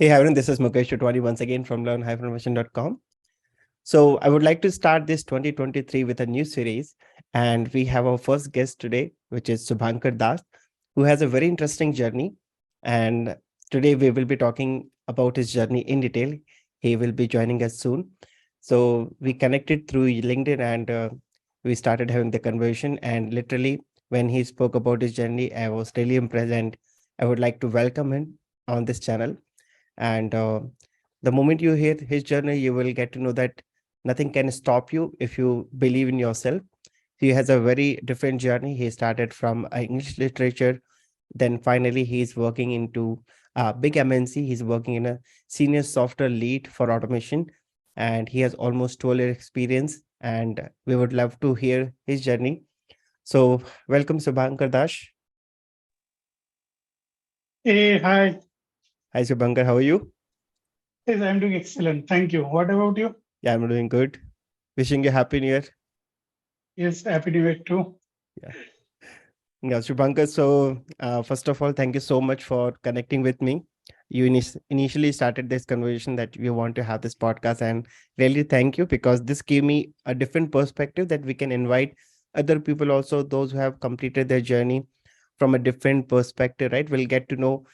Hey everyone, this is Mukesh Chotwani once again from learn-information.com. So I would like to start this 2023 with a new series, and we have our first guest today, which is Subhankar Das, who has a very interesting journey. And today we will be talking about his journey in detail. He will be joining us soon. So we connected through LinkedIn and we started having the conversation. And literally, when he spoke about his journey, I was really impressed, and I would like to welcome him on this channel. And the moment you hear his journey, you will get to know that nothing can stop you if you believe in yourself. He has a very different journey. He started from English literature, then finally he's working into a big MNC. He's working in a senior software lead for automation, and he has almost 12 years experience. And we would love to hear his journey. So, welcome, Subhankar Dash. Hey, hi. Hi, Subhankar. How are you? Yes, I'm doing excellent. Thank you. What about you? Yeah, I'm doing good. Wishing you happy new year. Yes, happy New Year too. Yeah. Yeah, Shubhankar. So, first of all, thank you so much for connecting with me. You initially started this conversation that you want to have this podcast, and really thank you because this gave me a different perspective that we can invite other people also, those who have completed their journey from a different perspective, right? We'll get to know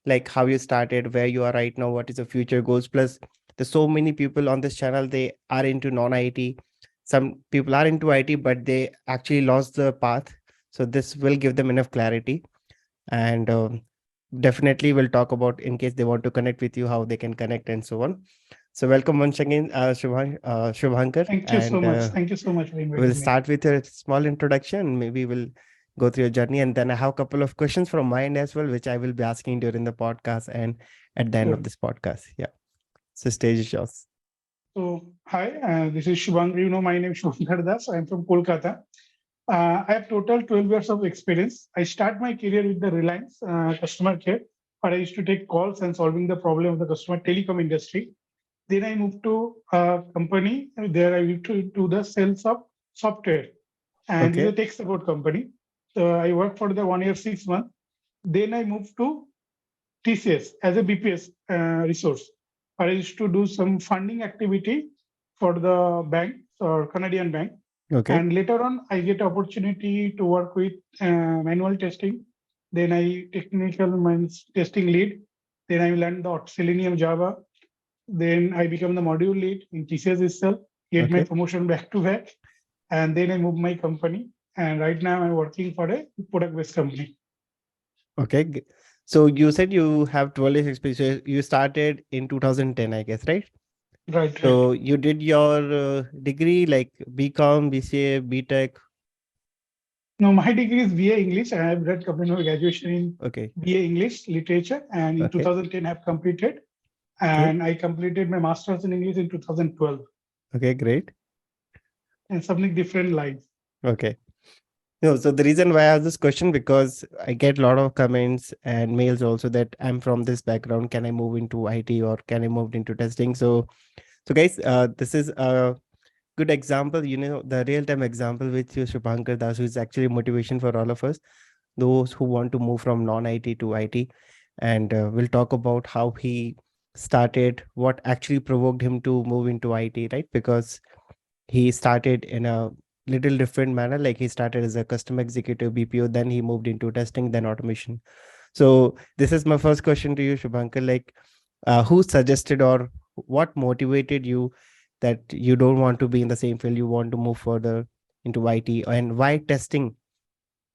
like how you started, where you are right now, what is the future goals. Plus, there's so many people on this channel, they are into non-IT. Some people are into IT, but they actually lost the path. So this will give them enough clarity. And definitely we'll talk about in case they want to connect with you, how they can connect and so on. So welcome once again, Shubhankar. Thank you so And much. Thank you so much for we'll inviting me. start with a small introduction. Maybe we'll go through your journey, and then I have a couple of questions from my end as well, which I will be asking during the podcast and at the end Sure. of this podcast. Yeah. So stage is yours. So, hi, this is Shubhankar. You know, my name is Subhankar Das. I'm from Kolkata. I have total 12 years of experience. I start my career with the Reliance customer care, where I used to take calls and solving the problem of the customer telecom industry. Then I moved to a company. There I used to do the sales of software, and this is a Okay. tech support company. So I worked for the 1 year, 6 months. Then I moved to TCS as a BPS resource. I used to do some funding activity for the bank or Canadian bank. Okay. And later on, I get opportunity to work with manual testing. Then I technical means testing lead. Then I learned the Selenium Java. Then I become the module lead in TCS itself. Get my Okay. promotion back to back, and then I moved my company. And right now I'm working for a product-based company. Okay. So you said you have 12 years experience. So you started in 2010, I guess, right? Right, right. So you did your degree like BCom, BCA, BTech. No, my degree is BA English. I have done communal graduation in Okay. BA English literature, and in Okay. 2010 I have completed. Okay. And I completed my master's in English in 2012, Okay. Great. and something different lines. Okay. No, so the reason why I ask this question because I get a lot of comments and mails also that I'm from this background. Can I move into IT or can I move into testing? So guys, this is a good example. You know, the real time example with you, Shubhankar Das, who is actually motivation for all of us, those who want to move from non IT to IT, and we'll talk about how he started, what actually provoked him to move into IT, right? Because he started in a little different manner, like he started as a customer executive BPO, then he moved into testing, then automation. So this is my first question to you, Shubhankar, like who suggested or what motivated you that you don't want to be in the same field, you want to move further into IT, and why testing?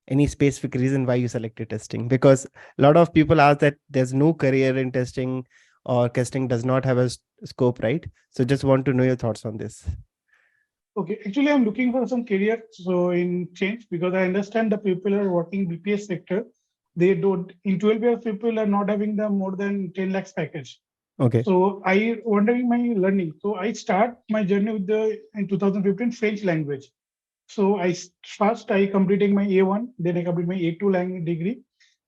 Any specific reason why you selected testing? Because a lot of people ask that there's no career in testing or testing does not have a scope, right? So just want to know your thoughts on this. Okay, actually I'm looking for some career so in change because I understand the people are working BPS sector. They don't in 12 years people are not having the more than 10 lakhs package. Okay. So I wondering my learning. So I start my journey with the in 2015 French language. So first I completed my A1, then I completed my A2 language degree.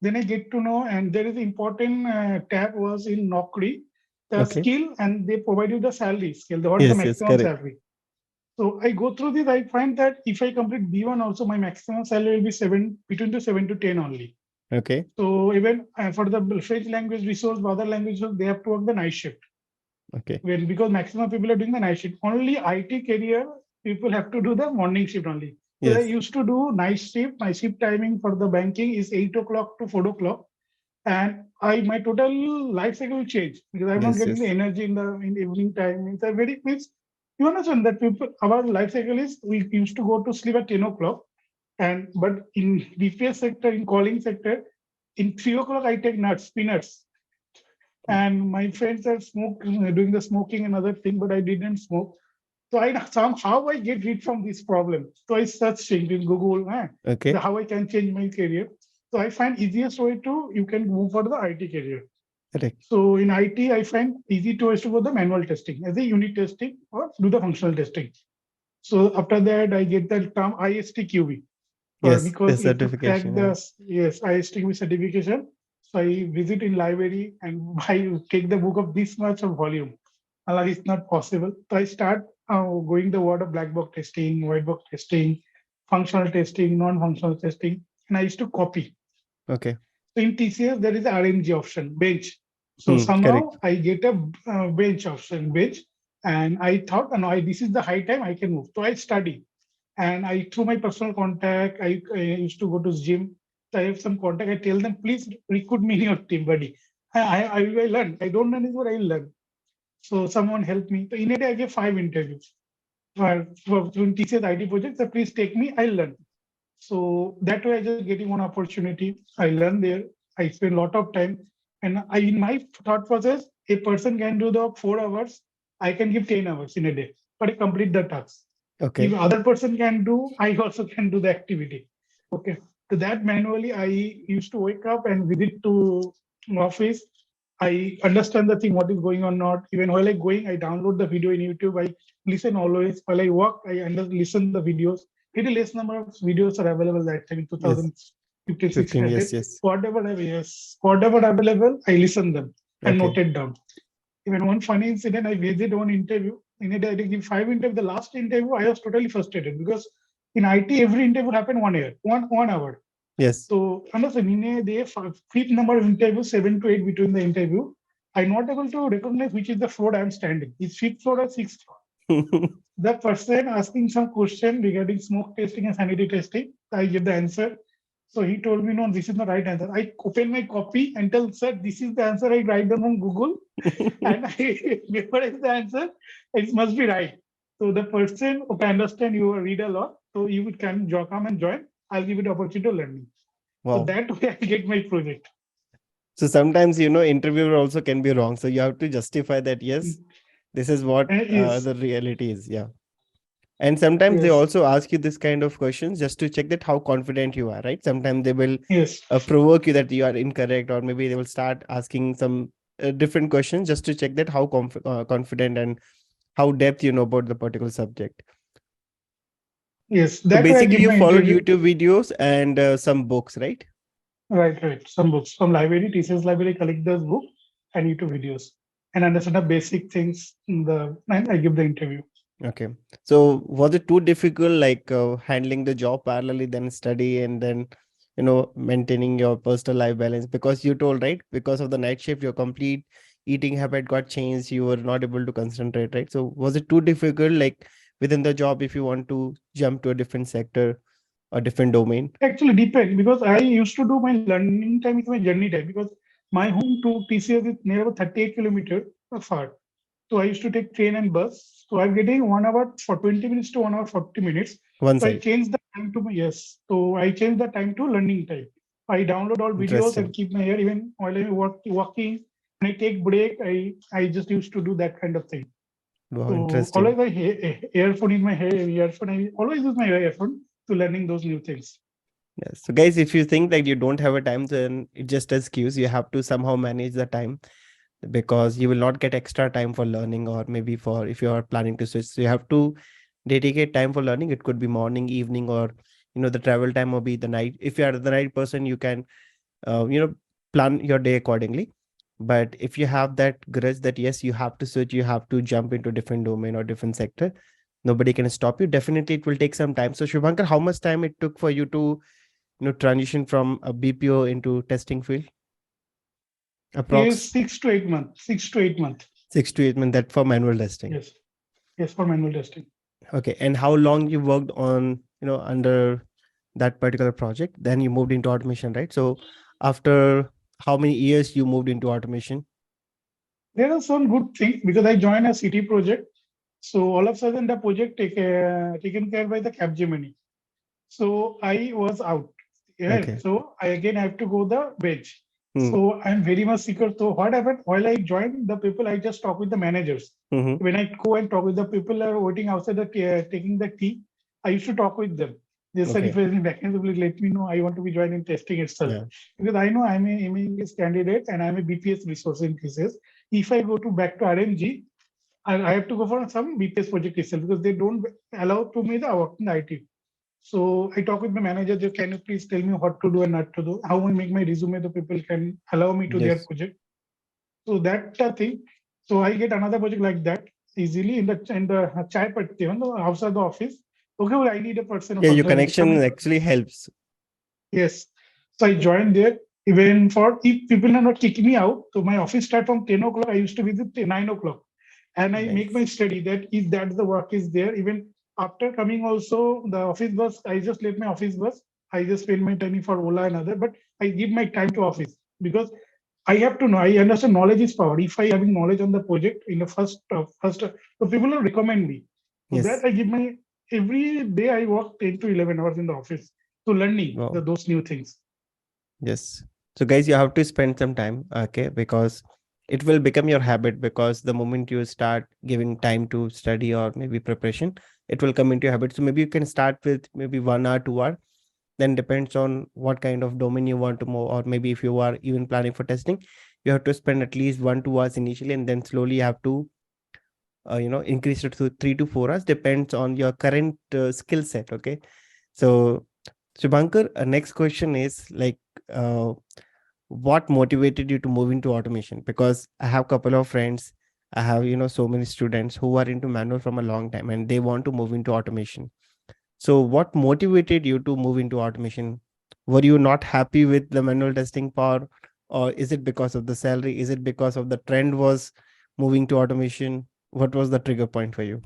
Then I get to know, and there is important tab was in Naukri, the Okay. skill, and they provide you the salary scale. What is the Yes, yes, maximum correct. salary? So I go through this. I find that if I complete B1 also, my maximum salary will be seven between the 7 to 10 only. Okay. So even for the French language resource, other languages, they have to work the night shift. Okay. When because maximum people are doing the night shift. Only IT career people have to do the morning shift only. So I Yes. used to do night shift. My shift timing for the banking is 8 o'clock to 4 o'clock, and I my total life cycle will change because I'm not Yes. getting the Yes. energy in the evening time. It's a very means you understand that people our life cycle is we used to go to sleep at 10 o'clock, and but in BPS sector in calling sector in 3 o'clock I take nuts peanuts, and my friends are doing the smoking and other thing, but I didn't smoke. So I somehow I get rid from this problem. So I search things in Google, Okay. how I can change my career. So I find easiest way to you can move for the IT career. Correct. So in IT, I find easy to is to go the manual testing as a unit testing or do the functional testing. So after that, I get the term ISTQB for Yes. The because if to crack certification. the Yeah. yes ISTQB certification. So I visit in library and I take the book of this much of volume. Allah, it's not possible. So I start going the word of black box testing, white box testing, functional testing, non-functional testing, and I used to copy. Okay. So in TCS, there is a RMG option, bench. So Hmm. somehow Correct. I get a bench option, bench, and I thought, no, this is the high time I can move. So I study, and I through my personal contact, I used to go to gym. So I have some contact. I tell them, please recruit me in your team, buddy. I will learn. I don't know what I will learn. So someone helped me. So in a day, I gave 5 interviews for TCS IT projects. So please take me. I'll learn. So that way, I just getting one opportunity. I learn there. I spend a lot of time, and I in my thought process, a person can do the 4 hours. I can give 10 hours in a day, but I complete the task. If Okay. other person can do, I also can do the activity. Okay. To that manually, I used to wake up and visit to office. I understand the thing, what is going on, not even while I going, I download the video in YouTube. I listen always while I work. I listen the videos. Very less number of videos are available that time in Yes. 2015, 15. 16. Yes. Yes. Whatever available, I listen them and Okay. note it down. Even one funny incident, I visited one interview. In a day, I give 5 interviews. The last interview, I was totally frustrated because in IT, every interview happened 1 year, 1 hour. Yes. So, understand, in a day, fifth number of interviews, 7 to 8 between the interview, I'm not able to recognize which is the floor I'm standing. Is fifth floor or sixth floor? The person asking some question regarding smoke testing and sanity testing, I give the answer. So he told me, no, this is the right answer. I open my copy and tell, sir, this is the answer I write down on Google and I memorize the answer. It must be right. So the person, okay, I understand you read a lot, so you can come and join. I'll give you the opportunity to learn. So Wow. that way I get my project. So sometimes, interviewer also can be wrong. So you have to justify that, yes, this is what Yes, the reality is. Yeah. And sometimes they yes, also ask you this kind of questions just to check that how confident you are, right? Sometimes they will yes, provoke you that you are incorrect, or maybe they will start asking some different questions just to check that how confident and how depth you know about the particular subject. yes. So That way I basically, give you my follow interview. YouTube videos and some books, right? Right, right. Some books from library, TCS library, collect those book and YouTube videos and understand the basic things in the and I give the interview. Okay. So was it too difficult, like handling the job parallelly, then study, and then, maintaining your personal life balance? Because you told, right, because of the night shift, your complete eating habit got changed. You were not able to concentrate, right? So was it too difficult, like within the job, if you want to jump to a different sector or different domain? Actually depend because I used to do my learning time with my journey time because my home to TCS is near about 38 kilometers far. So I used to take train and bus. So I'm getting 1 hour for 20 minutes to 1 hour 40 minutes. One So I side. changed the time to my yes. So I changed the time to learning time. I download all videos and Interesting. keep my hair even while I'm walking. When I take break, I just used to do that kind of thing. Wow, So interesting. always I earphone in my hair, earphone. I always use my earphone to learning those new things. Yes. So guys, if you think like you don't have a time, then it just excuse. You have to somehow manage the time, because you will not get extra time for learning, or maybe for if you are planning to switch. So you have to dedicate time for learning. It could be morning, evening, or the travel time, or be the night. If you are the right person, you can uh, you know plan your day accordingly. But if you have that grudge that yes, you have to switch, you have to jump into different domain or different sector, nobody can stop you. Definitely it will take some time. So Shubhankar, how much time it took for you to transition from a BPO into testing field? Is Approx 6 to 8 months. 6 to 8 months. 6 to 8 months, that for manual testing. Yes. Yes, for manual testing. Okay. And how long you worked on, under that particular project? Then you moved into automation, right? So after how many years you moved into automation? There are some good things because I joined a city project. So all of a sudden the project taken care by the Capgemini. So I was out. Yeah. Okay. So I again have to go the bench. Hmm. So I'm very much secure. So what happened while I joined the people, I just talk with the managers. Mm-hmm. When I go and talk with the people are waiting outside the taking the tea, I used to talk with them. They said if Okay. there is any vacancy, please let me know. I want to be joining testing itself Yeah. because I know I'm a English candidate and I'm a BPS resource in cases. If I go to back to RMG, I have to go for some BPS project itself because they don't allow to me the work in IT. So I talk with my manager, just can you please tell me what to do and not to do? How I make my resume, the people can allow me to their Yes. project. So that thing. So I get another project like that easily in the chai patti, outside the office. Okay, well, I need a person Yeah, for your the connection coming. actually helps. Yes. So I joined there. Even for if people are not kicking me out, so my office start from 10 o'clock. I used to visit 9 o'clock. And I make Nice. my study that if that the work is there, even after coming also the office bus, I just let my office bus. I just spend my time for Ola and other, but I give my time to office because I have to know. I understand knowledge is power. If I having knowledge on the project in the so people will recommend me. So that Yes. I give my every day I work 10 to 11 hours in the office to learning Wow. those new things. Yes. So guys, you have to spend some time, okay, because it will become your habit, because the moment you start giving time to study or maybe preparation, it will come into your habit. So maybe you can start with maybe 1 hour, 2 hour, then depends on what kind of domain you want to move, or maybe if you are even planning for testing, you have to spend at least 1, 2 hours initially, and then slowly you have to increase it to 3 to 4 hours, depends on your current skill set. Okay. So Subhankar, next question is like, uh, what motivated you to move into automation? Because I have couple of friends, I have so many students who are into manual from a long time and they want to move into automation. So what motivated you to move into automation? Were you not happy with the manual testing part, or is it because of the salary? Is it because of the trend was moving to automation? What was the trigger point for you?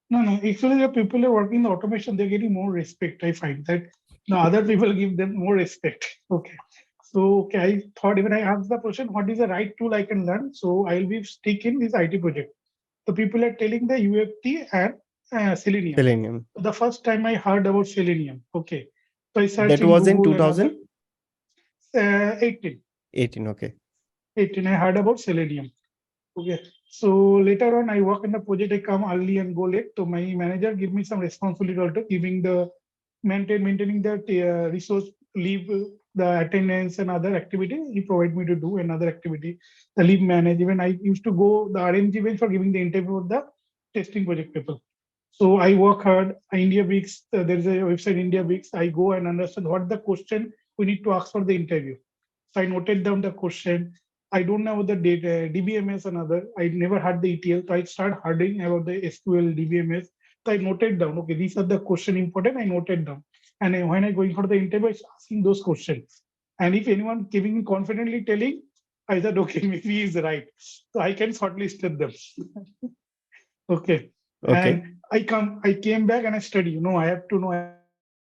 No, no. Actually, the people who are working in automation, they're getting more respect. I find that the other people give them more respect. Okay. So, okay, I thought even I asked the question, what is the right tool I can learn? So I'll be stick in this IT project. The people are telling the UFT and Selenium. Selenium. The first time I heard about Selenium. Okay. So I search That in was in Google and other 2018. 18. Okay. 18. I heard about Selenium. Okay. So later on, I work in the project. I come early and go late. So my manager give me some responsibility also, giving the maintaining the resource leave, the attendance and other activity. He provide me to do another activity, the leave manage. Even I used to go the RMG bench for giving the interview of the testing project people. So I work hard. India Weeks, there is a website India Weeks. I go and understand what the question we need to ask for the interview. So I noted down the question. I don't know about the data, DBMS and other. I never had the ETL. So I start harding about the SQL, DBMS. So I noted down, okay, these are the question important. I noted down. And when I going for the interview, I asking those questions. And if anyone giving me confidently telling, I said, okay, maybe he's right. So I can shortlist them. Okay. Okay. And I came back and I study. I have to know.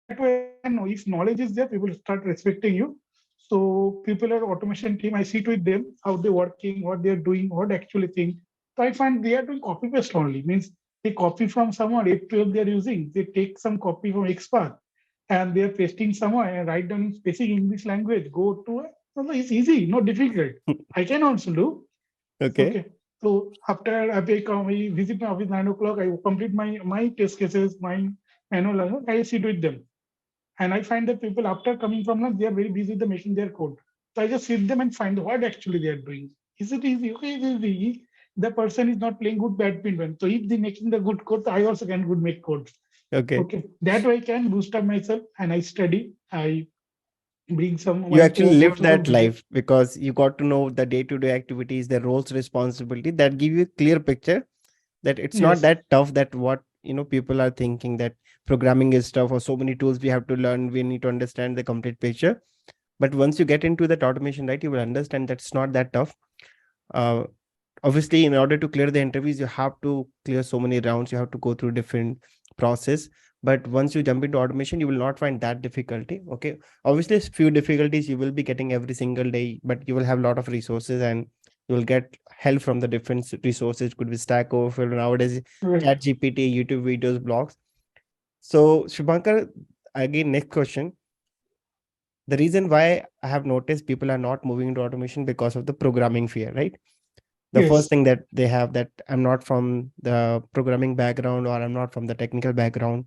That way I can know if knowledge is there, people start respecting you. So people are automation team. I sit with them, how they're working, what they're doing, what actually think. So I find they are doing copy paste only. Means they copy from someone, 812 they're using. They take some copy from expert and they're pasting somewhere and write down in basic English language. Go to it. No, it's easy, not difficult. I can also do. Okay. Okay. So after I come, I visit my office 9 o'clock. I complete my test cases, my annual. I sit with them, and I find that people after coming from lunch, they are very busy with the making their code. So I just sit them and find what actually they are doing. Is it easy? Okay, it is easy. The person is not playing good badminton. So if they making the good code, I also can good make code. Okay. Okay, that way I can boost up myself and I study. I bring some You my actually codes live also some that video. life because you got to know the day-to-day activities, the roles, responsibility that give you a clear picture that it's not Yes, that tough that what people are thinking that programming is tough, or so many tools we have to learn, we need to understand the complete picture. But once you get into that automation, right, you will understand that it's not that tough. uh, Obviously, in order to clear the interviews, you have to clear so many rounds, you have to go through different process. But once you jump into automation, you will not find that difficulty. Okay, obviously few difficulties you will be getting every single day, but you will have a lot of resources, and you will get help from the different resources. Could be Stack Overflow nowadays, Right. Chat GPT, YouTube videos, blogs. So Shubhankar, again, next question. The reason why I have noticed people are not moving into automation because of the programming fear, right? The first Yes. thing that they have, that I'm not from the programming background, or I'm not from the technical background,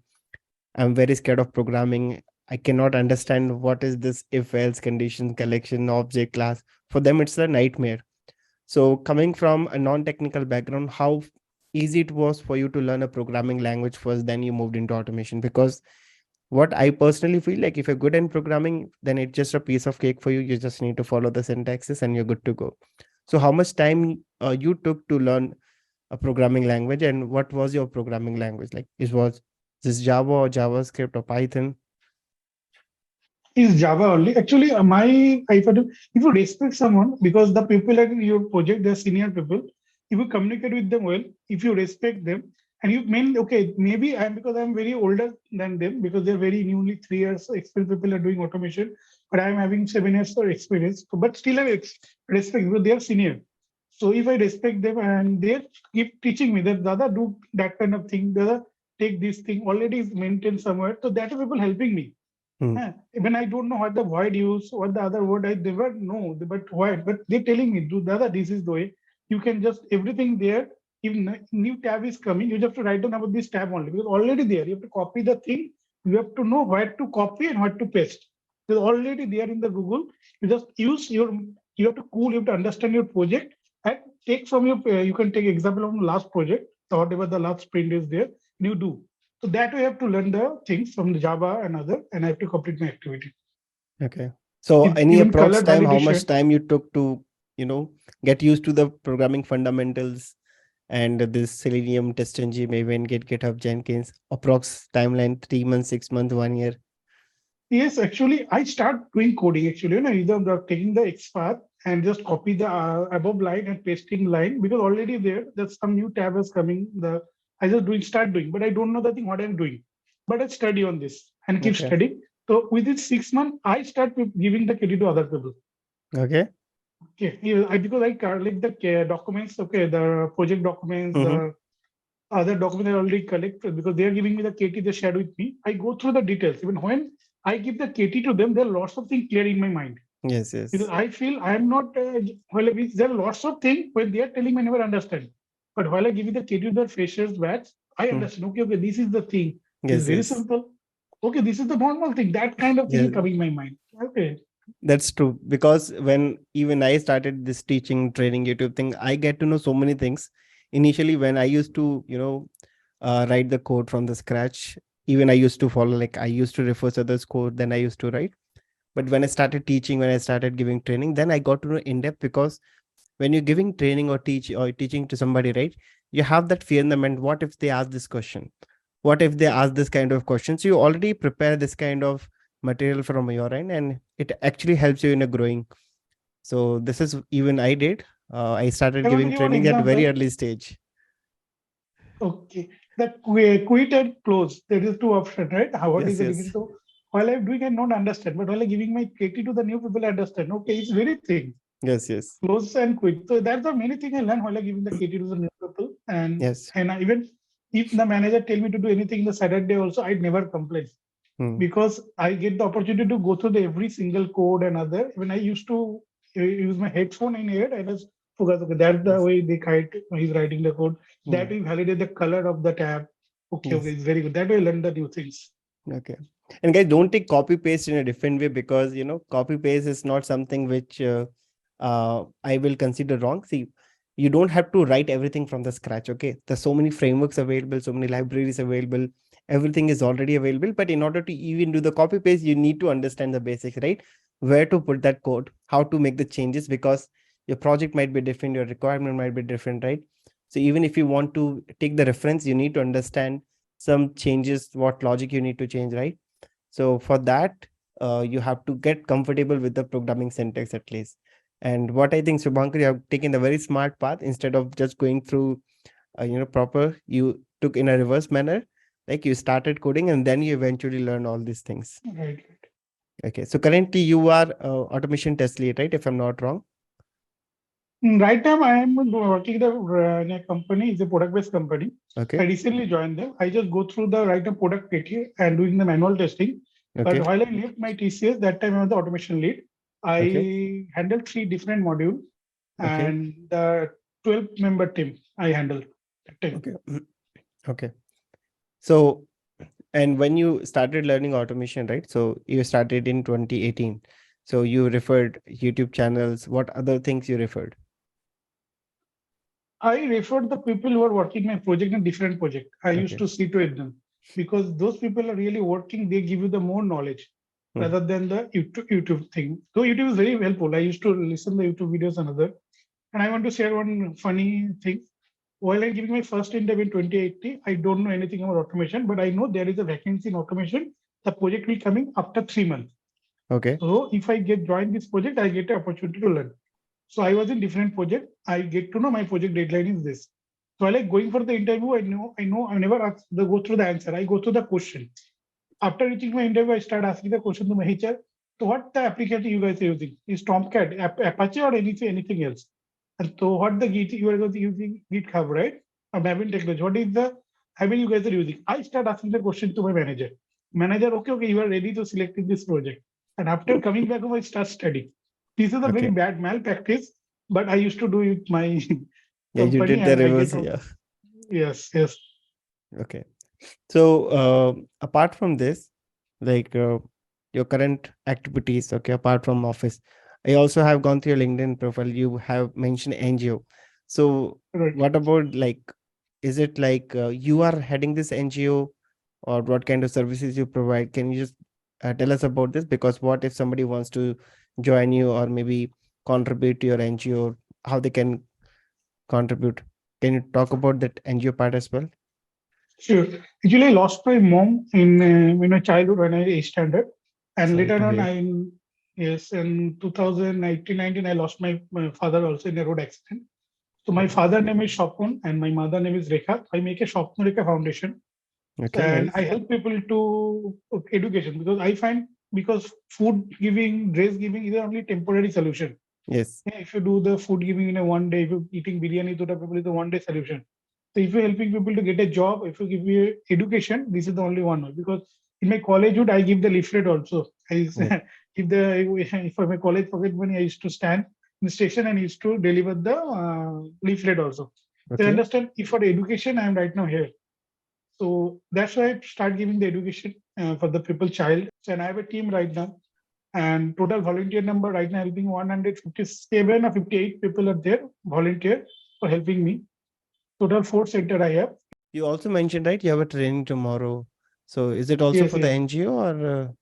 I'm very scared of programming, I cannot understand what is this if else condition collection object class. For them it's a nightmare. So coming from a non-technical background, how easy it was for you to learn a programming language first, then you moved into automation? Because what I personally feel, like, if you're good in programming, then it's just a piece of cake for you. You just need to follow the syntaxes and you're good to go. So how much time you took to learn a programming language, and what was your programming language? Like, it was this Java or JavaScript or Python? Is Java only. Actually, my if you respect someone, because the people at your project, they're senior people, if you communicate with them well, if you respect them, and you mean, okay, maybe I'm, because I'm very older than them, because they're very newly 3 years experienced people are doing automation, but I'm having 7 years of experience. So, but still I respect because they are senior. So if I respect them and they keep teaching me that Dada do that kind of thing, Dada take this thing already is maintained somewhere. So that are people helping me. Hmm. When I don't know what the void use, what the other word I never know, but why? But they're telling me, do Dada, this is the way. You can just everything there. If new tab is coming, you just have to write down about this tab only, because already there. You have to copy the thing. You have to know where to copy and what to paste. It's already there in the Google. You just use your. You have to cool. You have to understand your project and take from your. You can take example of the last project, or whatever the last sprint is there. You do. So that way I have to learn the things from the Java and other, and I have to complete my activity. Okay. So any Even color approx time, how much validation. time you took to, get used to the programming fundamentals and this Selenium, TestNG, Maven, Git, GitHub, Jenkins? Approx timeline, 3 months, 6 months, 1 year? Yes, actually, I start doing coding. Actually, either taking the XPath and just copy the above line and pasting line, because already there's some new tab is coming. I just start doing, but I don't know the thing what I'm doing. But I study on this and keep Okay. studying. So within 6 months, I start with giving the credit to other people. Okay. Okay, yeah, because I collect the documents. Okay, the project documents, Mm-hmm. the other documents I already collected, because they are giving me the KT they shared with me. I go through the details. Even when I give the KT to them, there are lots of things clear in my mind, Yes, because yes. I feel I am not. There are lots of things when they are telling me I never understand. But while I give you the KT to the freshers batch, I Hmm. understand. Okay, okay, this is the thing. It's Yes, very yes. simple. Okay, this is the normal thing. That kind of thing is Yes. coming in my mind. Okay. That's true. Because when even I started this teaching, training, YouTube thing, I get to know so many things. Initially, when I used to, write the code from the scratch, even I used to follow, like, I used to refer to others' code, then I used to write. But when I started teaching, when I started giving training, then I got to know in depth. Because when you're giving training or teaching to somebody, right, you have that fear in the mind. What if they ask this question? What if they ask this kind of questions? You already prepare this kind of material from your end, and it actually helps you in a growing. So this is even I did. I started I want to giving give one training at very example. early stage. Okay. The quit and close. There is two options, right? What is Yes, the difference? yes, So while I'm doing, I don't understand. But while I'm giving my KT to the new people, I understand. Okay, it's very thing. yes, yes, Close and quit. So that's the many thing I learned while I'm giving the KT to the new people. yes. Even if the manager tell me to do anything in the Saturday also, I'd never complain, Hmm. because I get the opportunity to go through the every single code and other. When I used to use my headphone in ear, I just focus. Okay, that's the Yes, way they kite. He's writing the code. That hmm. we validate the color of the tab. Okay, okay, Yes. it's very good. That way I learn the new things. Okay. And guys, don't take copy paste in a different way, because copy paste is not something which I will consider wrong. See, you don't have to write everything from the scratch. Okay, there's so many frameworks available, so many libraries available. Everything is already available. But in order to even do the copy paste, you need to understand the basics, right? Where to put that code, how to make the changes, because your project might be different, your requirement might be different, right? So even if you want to take the reference, you need to understand some changes, what logic you need to change, right? So for that, you have to get comfortable with the programming syntax at least. And what I think, Subhankar, you have taken the very smart path. Instead of just going through, proper, you took in a reverse manner. Like you started coding and then you eventually learn all these things. Right. Okay. So currently you are automation test lead, right? If I'm not wrong. Right now, I am working in a company. It's a product-based company. I Okay. recently joined them. I just go through the right now product KT and doing the manual testing. But Okay. while I left my TCS, that time I was the automation lead. Okay. I handled three different modules Okay. and the 12-member team I handled that time. Okay. Okay. So, and when you started learning automation, right? So you started in 2018. So you referred YouTube channels. What other things you referred? I referred the people who are working my project in different project. I used Okay. to sit with them because those people are really working. They give you the more knowledge Hmm. rather than the YouTube thing. Though YouTube is very helpful. I used to listen the YouTube videos and other. And I want to share one funny thing. While I'm giving my first interview in 2018, I don't know anything about automation, but I know there is a vacancy in automation. The project will coming after 3 months. Okay. So if I get join this project, I get an opportunity to learn. So I was in different project. I get to know my project deadline is this. So I like going for the interview. I never ask the go through the answer. I go through the question. After reaching my interview, I start asking the question to my HR. So what the application you guys are using? Is Tomcat, Apache or anything else? And so what the Git you are using GitHub, right? Or Maven technology. What is the Maven you guys are using? I start asking the question to my manager. Manager, okay, you are ready to select in this project. And after coming back home, I start studying. This is a very Okay. bad malpractice, but I used to do it my Yeah, you company did the and I get reverse. Yeah. yes, yes. Okay. So apart from this, like your current activities, okay, apart from office, I also have gone through your LinkedIn profile. You have mentioned NGO. So Right. what about like, is it like you are heading this NGO, or what kind of services you provide? Can you just tell us about this? Because what if somebody wants to join you or maybe contribute to your NGO, how they can contribute? Can you talk about that NGO part as well? Sure. Actually, I lost my mom in my childhood when I was standard, and Sorry later to on, hear. in 2019, I lost my father also in a road accident. So my Okay. father name is Shopun and my mother name is Rekha. I make a Shopun Rekha Foundation, Okay, and I nice. help people to education because I find because food giving, dress giving is only temporary solution. Yes. Yeah, if you do the food giving in a one day, if you're eating biryani to the people is a one day solution. So if you're helping people to get a job, if you give you education, this is the only one way. Because in my collegehood, I give the leaflet also. Yes. Give the for my college pocket money, I used to stand in the station and used to deliver the leaflet also. So I Okay. understand if for education, I am right now here. So that's why I start giving the education for the people child. So, and I have a team right now and total volunteer number right now helping 157 or 58 people are there volunteer for helping me. Total four center I have. You also mentioned, right, you have a training tomorrow. So is it also Yes, for the yes. NGO or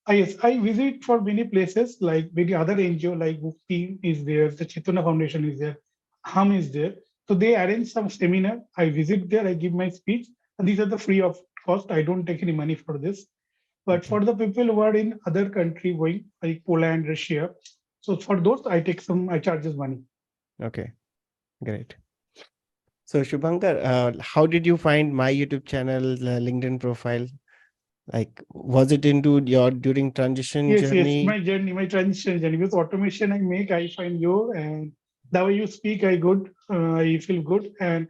Yes, I visit for many places like many other NGO like Mukti is there, the Chituna Foundation is there, Hum is there. So they arrange some seminar. I visit there, I give my speech, and these are the free of cost. I don't take any money for this. But okay. for the people who are in other country going like Poland, Russia, so for those I charges money. Okay, great. So Shubhankar, how did you find my YouTube channel, LinkedIn profile? Like, was it into your during transition Yes, journey? my journey, my transition journey with automation I make, I find you and the way you speak, I feel good. And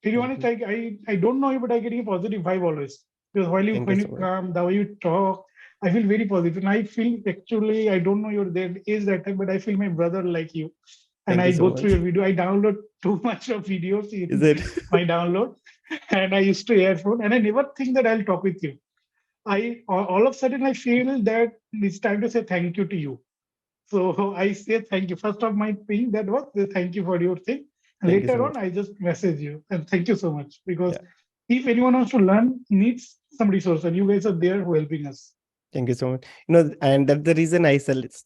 to be Thank honest, you. I don't know you, but I get a positive vibe always. Because Thank you when so you much. come, the way you talk, I feel very positive. And I feel actually I don't know your there is that time, but I feel my brother like you. And Thank you I so go through much. your video. I download too much of videos Is in it? my download, and I used to earphone, and I never think that I'll talk with you. All of a sudden I feel that it's time to say thank you to you. So I say thank you. First of my thing that was the thank you for your thing. And Thank you so later much. on, I just message you and thank you so much because Yeah. if anyone wants to learn, needs some resource, and you guys are there who helping us. Thank you so much. And that's the reason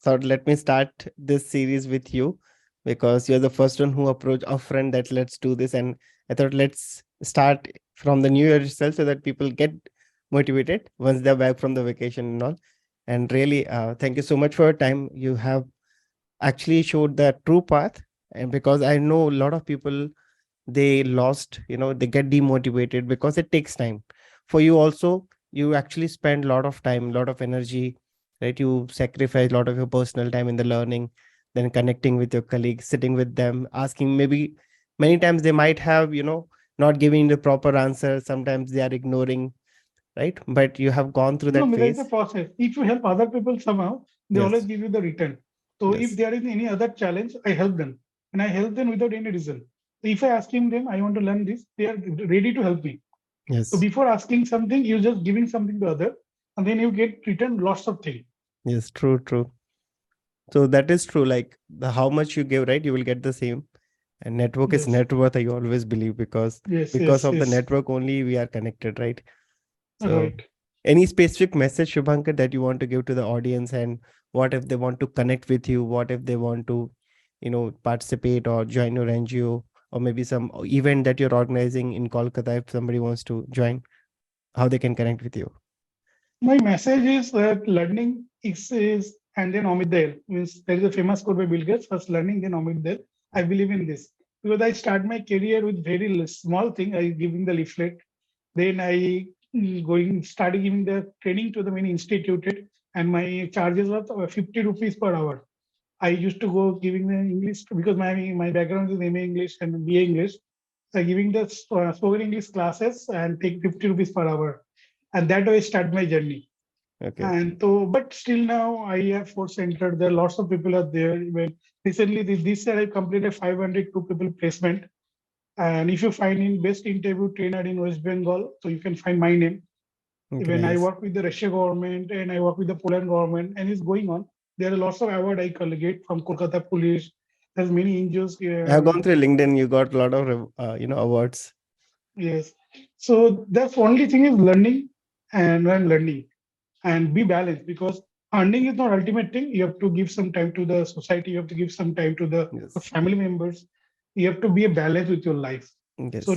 thought let me start this series with you, because you're the first one who approached a friend that let's do this. And I thought let's start from the new year itself, so that people get motivated once they're back from the vacation and all. And really, thank you so much for your time. You have actually showed the true path. And because I know a lot of people, they lost, they get demotivated because it takes time. For you also, you actually spend a lot of time, a lot of energy, right? You sacrifice a lot of your personal time in the learning, then connecting with your colleagues, sitting with them, asking. Maybe many times they might have, not giving the proper answer, sometimes they are ignoring, right? But you have gone through No, that there is a phase. process. If you help other people somehow, they always Yes. give you the return. So if Yes. there is any other challenge, I help them. And I help them without any reason. So if I asking them, I want to learn this, they are ready to help me. So Yes. before asking something, you just giving something to other, and then you get return lots of things. Yes. True. True. So that is true. Like the how much you give, right? You will get the same. And network is Yes, net worth, I always believe, because yes, because yes, of the yes. network only we are connected, right? So Right. any specific message, Shubhankar, that you want to give to the audience? And what if they want to connect with you? What if they want to, participate or join your NGO, or maybe some event that you're organizing in Kolkata? If somebody wants to join, how they can connect with you? My message is that learning is and then Amit Dayal means there is a famous quote by Bill Gates: first learning, then Amit Dayal. I believe in this because I start my career with very small thing. I giving the leaflet, then I going started giving the training to the many instituted, and my charges were 50 rupees per hour. I used to go giving the English because my background is MA English and BA English. So giving the spoken English classes and take 50 rupees per hour, and that way I start my journey. Okay. And so, but still now I have force entered. There are lots of people are there. Even recently, this year I completed 502 people placement. And if you find in best interview trainer in West Bengal, so you can find my name. Okay. Even I Nice. work with the Russia government and I work with the Poland government, and it's going on. There are lots of award I collect from Kolkata Police. There's many NGOs. I have gone through LinkedIn. You got a lot of awards. Yes. So that's only thing is learning and learning and be balanced because earning is not ultimate thing. You have to give some time to the society. You have to give some time to the Yes. family members. You have to be a balance with your life. Yes. So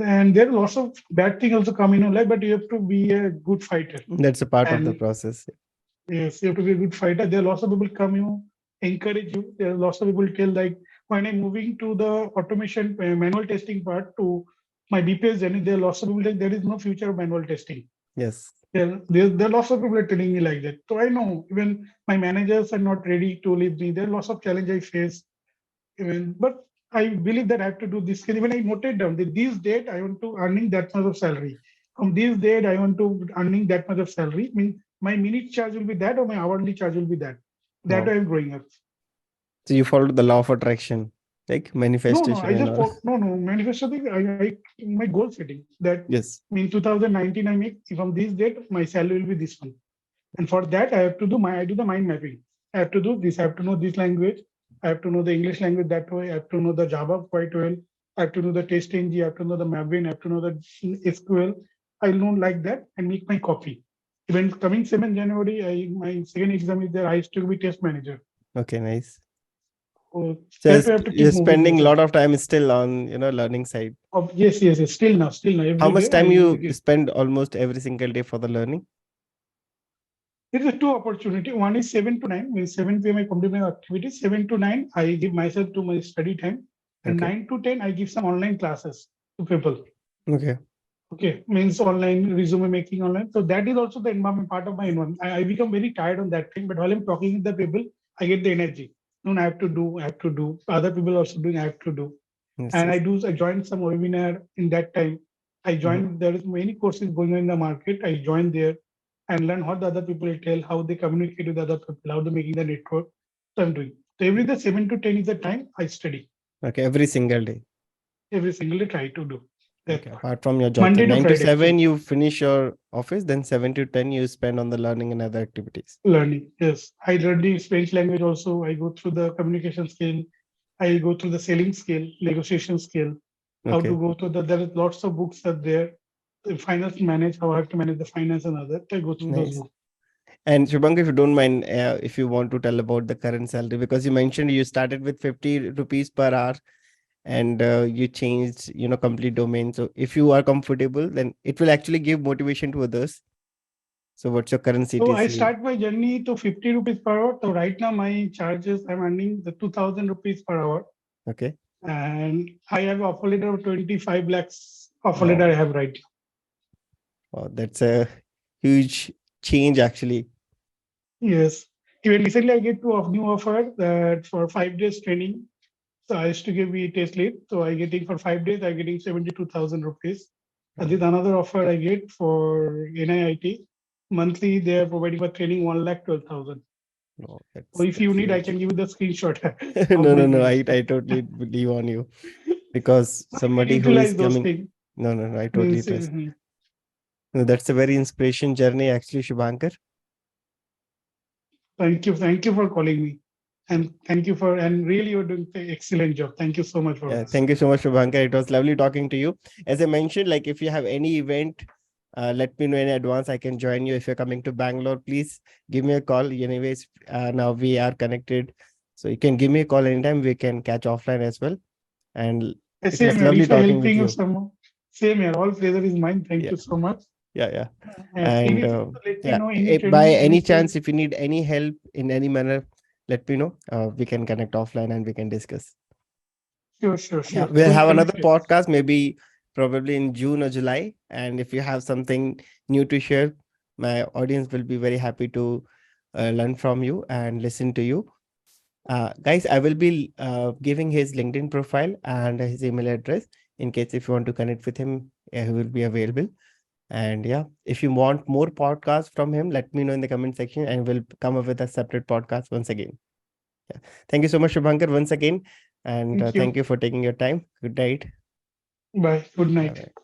and there are lots of bad things also come in your life, but you have to be a good fighter. That's a part of the And process. yes, you have to be a good fighter. There are lots of people come you, encourage you. There are lots of people tell like when I'm moving to the automation manual testing part to my BPS journey, there are lots of people like there is no future of manual testing. Yes. There are lots of people are telling me like that. So I know even my managers are not ready to leave me. There are lots of challenge I face even, but I believe that I have to do this. Even I noted down that this date I want to earning that much of salary. From this date I want to earning that much of salary. Mean my minute charge will be that or my hourly charge will be that. That Wow. way I'm growing up. So you followed the law of attraction, like No, manifestation I and just all. no manifesto thing. I my goal setting that Yes. in 2019 I make from this date my salary will be this one. And for that, I do the mind mapping. I have to do this. I have to know this language. I have to know the English language that way. I have to know the Java quite well. I have to know the test engine. I have to know the Maven. I have to know the SQL. I know like that and make my copy. Even coming 7th January, my second exam is there. I still be test manager. Okay, nice. So So that way I have to you're keep moving spending a myself. lot of time still on, learning side. Yes, yes, yes. Still now, How every much day time I you make it. spend almost every single day for the learning? There is a two opportunity. One is 7 to 9. Means 7 p.m. I complete my activities. 7 to 9 I give myself to my study time, and Okay. 9 to 10 I give some online classes to people. Okay. Okay, means online resume making online. So that is also the environment part of my environment. I become very tired on that thing, but while I'm talking with the people, I get the energy. No, I have to do. I have to do. Other people also doing. I have to do. Yes. And Yes. I joined some webinar in that time. I Mhm. joined. There is many courses going on in the market. I joined there and learn what the other people tell, how they communicate with other people, how they're making the network. So I'm doing. So every the 7 to 10 is the time I study. Okay. Every single day. Every single day try to do that Okay. part. Apart from your job, so Monday to nine to Friday seven actually. you finish your office, then 7 to 10 you spend on the learning and other activities. Learning. Yes. I learned the Spanish language also. I go through the communication skill. I go through the selling skill, negotiation skill, how to Okay. go through there is lots of books are there. The finance manage, how I have to manage the finance and other. I go through those Nice. books. And Shubhank, if you don't mind, if you want to tell about the current salary, because you mentioned you started with 50 rupees per hour, and you changed, complete domain. So if you are comfortable, then it will actually give motivation to others. So what's your current So I CTC? start my journey to 50 rupees per hour. So right now my charges, I'm earning the 2000 rupees per hour. Okay. And I have offer letter of 25 lakhs offer letter Wow. I have right. Wow, that's a huge change actually. Yes. Even recently I get new offer that for 5 days training. So I used to give me test lead. So I getting for 5 days, I getting 72,000 rupees. And Wow, this another offer I get for NIIT. Monthly they are providing for training 1,12,000. no, So if that's you need, I huge. can give you the screenshot of No, my no, no. mails. I totally believe on you, because I will somebody who is utilize those coming. things. No, no, no. I totally Means trust. No, that's a very inspiration journey, actually, Shubhankar. thank you for calling me, and thank you for and really you're doing an excellent job. Thank you so much for Yeah, this. thank you so much, Shubhankar. It was lovely talking to you. As I mentioned, like if you have any event, let me know in advance. I can join you. If you're coming to Bangalore, please give me a call. Anyways, now we are connected, so you can give me a call anytime. We can catch offline as well. And it Same was here. lovely If I talking with helping you you. some, same here. All pleasure is mine. Thank Yeah, you so much. yeah, yeah. And Anything, so let me yeah, know. Any if by training, any anything. chance, if you need any help in any manner, let me know. We can connect offline and we can discuss. Sure, sure, Yeah, sure. we'll We'll have another connect later. podcast, maybe probably in June or July. And if you have something new to share, my audience will be very happy to learn from you and listen to you. Guys, I will be giving his LinkedIn profile and his email address in case if you want to connect with him, he will be available. And yeah, if you want more podcasts from him, let me know in the comment section and we'll come up with a separate podcast once again. Yeah. Thank you so much, Shubhankar, once again. And Thank thank you. you for taking your time. Good night. Bye. Good Bye night. bye.